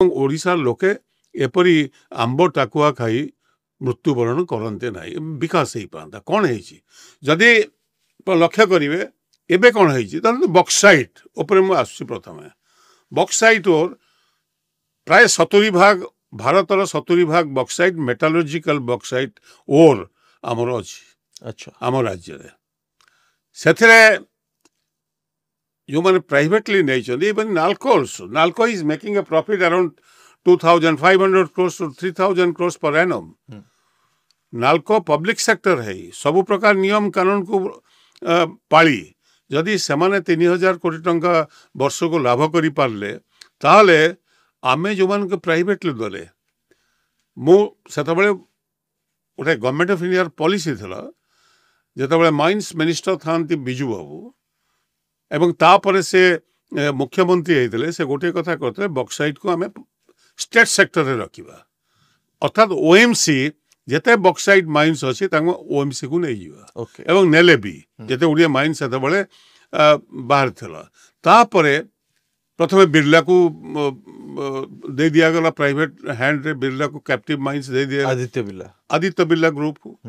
ओडिशार लोके एपरी आंब टाकुआ खाई मृत्युवरण करते ना विकास हो पाता कौन है जदि लक्ष्य करेंगे एबे कौन है बक्साइट मुझे प्रथम बक्साइट और प्राय 70 भाग भारतर 70 भाग बक्साइट मेटालोजिकल बक्साइट और आमर अच्छी अच्छा आम राज्य से जो मैंने प्राइवेटली नहीं NALCO is making a profit around 2,500 crores to 3,000 crores per annum NALCO public sector है सब प्रकार नियम कानून को पाली जदि से 3,000 कोटी टंका वर्ष को लाभ करि पारले ताहले आमे जो मान के प्राइवेटली दले मुझे गोटे गवर्नमेंट ऑफ इंडिया पॉलिसी थला जेतबेले माइंस मिनिस्टर थांती बिजू बाबू एवं तापर से मुख्यमंत्री होते से गोटे कथा कहते बक्साइट को आम स्टेट सेक्टर रे रखिबा अर्थात ओएमसी जेते बक्साइट माइंस अच्छी ओएमसी को नहीं जीवा एवं नेले भी जेते उड़िया माइंस से बाहर थला तापरे प्रथमे बिरला को दे दिया गला प्राइवेट हैंड रे बिरला को कैप्टिव माइंस दे दिया आदित्य बिरला ग्रुप को